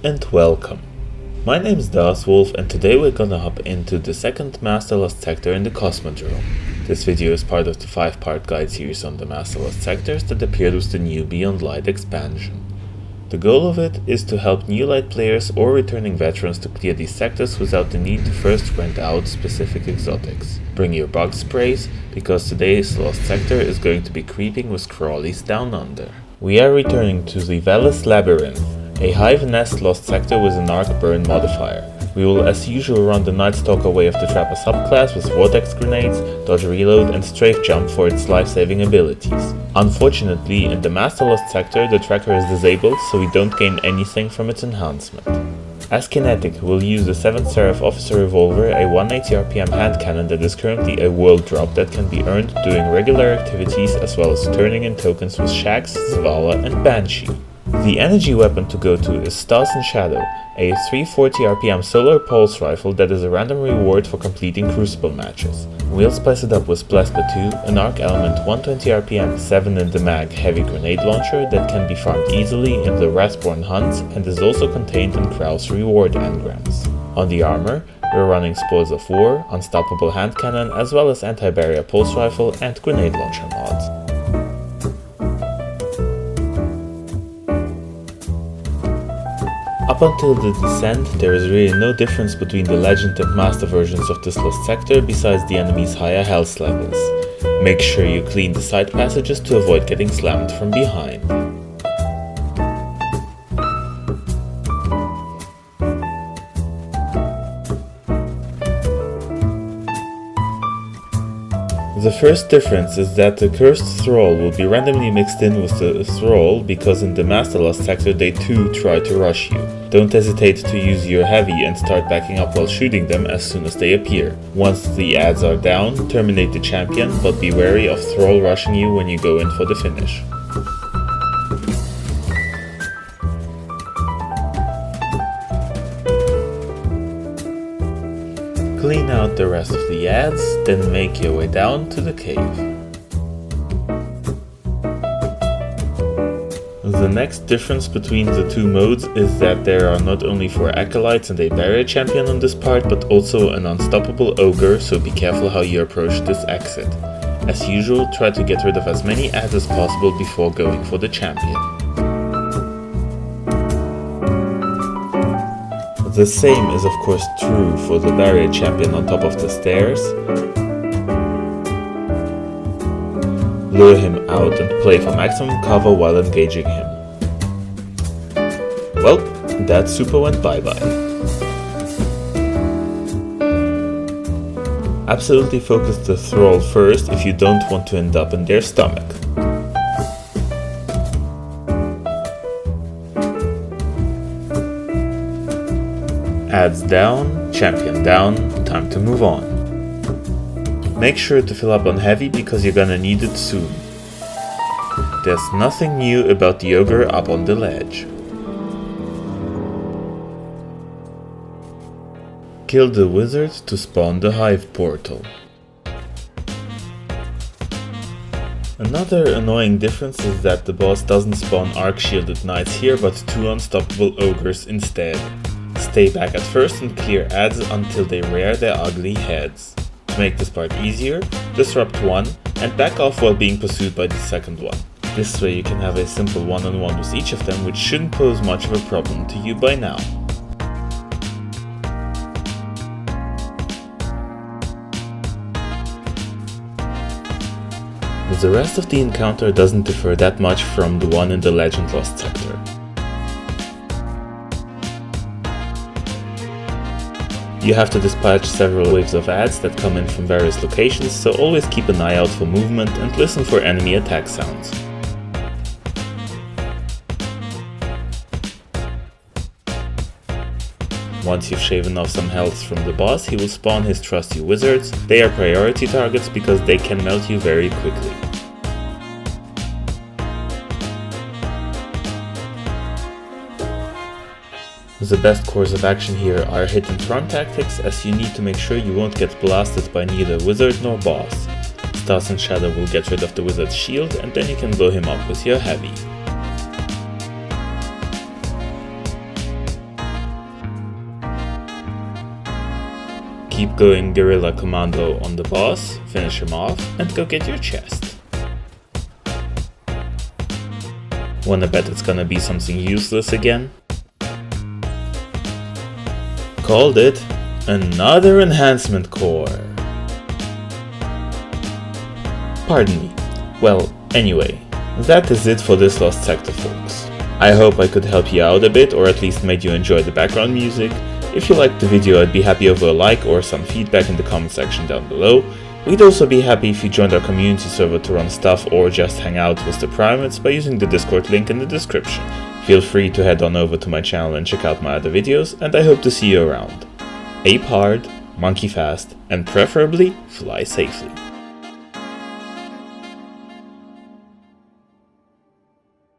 and welcome. My name is Wolf, and today we're gonna hop into the second Master Lost sector in the Cosmodrome. This video is part of the 5-part guide series on the Master Lost sectors that appeared with the new Beyond Light expansion. The goal of it is to help new Light players or returning veterans to clear these sectors without the need to first rent out specific exotics. Bring your bug sprays, because today's Lost sector is going to be creeping with crawlies down under. We are returning to the Veles Labyrinth, a Hive Nest Lost sector with an Arc Burn modifier. We will as usual run the Night Stalker way of the Trapper subclass with Vortex Grenades, Dodge Reload and Strafe Jump for its life-saving abilities. Unfortunately, in the Master Lost sector the tracker is disabled, so we don't gain anything from its enhancement. As kinetic, we'll use the 7th Seraph Officer Revolver, a 180 RPM hand cannon that is currently a world drop that can be earned doing regular activities as well as turning in tokens with Shax, Zavala and Banshee. The energy weapon to go to is Stars and Shadow, a 340 RPM solar pulse rifle that is a random reward for completing Crucible matches. We'll spice it up with Blespa 2, an Arc Element 120 RPM 7 in the mag heavy grenade launcher that can be farmed easily in the Wrathborn hunts and is also contained in Krau's reward engrams. On the armor, we're running Spoils of War, Unstoppable hand cannon as well as Anti-Barrier pulse rifle and grenade launcher mods. Up until the descent, there is really no difference between the Legend and Master versions of this Lost sector besides the enemy's higher health levels. Make sure you clean the side passages to avoid getting slammed from behind. The first difference is that the Cursed Thrall will be randomly mixed in with the Thrall because in the Master Lost sector they too try to rush you. Don't hesitate to use your heavy and start backing up while shooting them as soon as they appear. Once the ads are down, terminate the champion, but be wary of Thrall rushing you when you go in for the finish. Clean out the rest of the ads, then make your way down to the cave. The next difference between the two modes is that there are not only 4 acolytes and a barrier champion on this part, but also an unstoppable ogre, so be careful how you approach this exit. As usual, try to get rid of as many ads as possible before going for the champion. The same is of course true for the barrier champion on top of the stairs. Lure him out and play for maximum cover while engaging him. Well, that super went bye-bye. Absolutely focus the Thrall first if you don't want to end up in their stomach. Ads down, champion down, time to move on. Make sure to fill up on heavy because you're gonna need it soon. There's nothing new about the ogre up on the ledge. Kill the wizard to spawn the hive portal. Another annoying difference is that the boss doesn't spawn arc shielded knights here but 2 unstoppable ogres instead. Stay back at first and clear ads until they rear their ugly heads. To make this part easier, disrupt one and back off while being pursued by the second one. This way you can have a simple one-on-one with each of them, which shouldn't pose much of a problem to you by now. The rest of the encounter doesn't differ that much from the one in the Legend Lost sector. You have to dispatch several waves of ads that come in from various locations, so always keep an eye out for movement and listen for enemy attack sounds. Once you've shaven off some health from the boss, he will spawn his trusty wizards. They are priority targets because they can melt you very quickly. The best course of action here are hit and run tactics, as you need to make sure you won't get blasted by neither wizard nor boss. Stars and Shadow will get rid of the wizard's shield and then you can blow him up with your heavy. keep going guerrilla commando on the boss, finish him off, and go get your chest. Wanna bet it's gonna be something useless again? Called it! Another enhancement core! Pardon me. Well, anyway, that is it for this lost sector, folks. I hope I could help you out a bit, or at least made you enjoy the background music. If you liked the video, I'd be happy over a like or some feedback in the comment section down below. We'd also be happy if you joined our community server to run stuff or just hang out with the primates by using the Discord link in the description. Feel free to head on over to my channel and check out my other videos, and I hope to see you around. Ape hard, monkey fast, and preferably fly safely.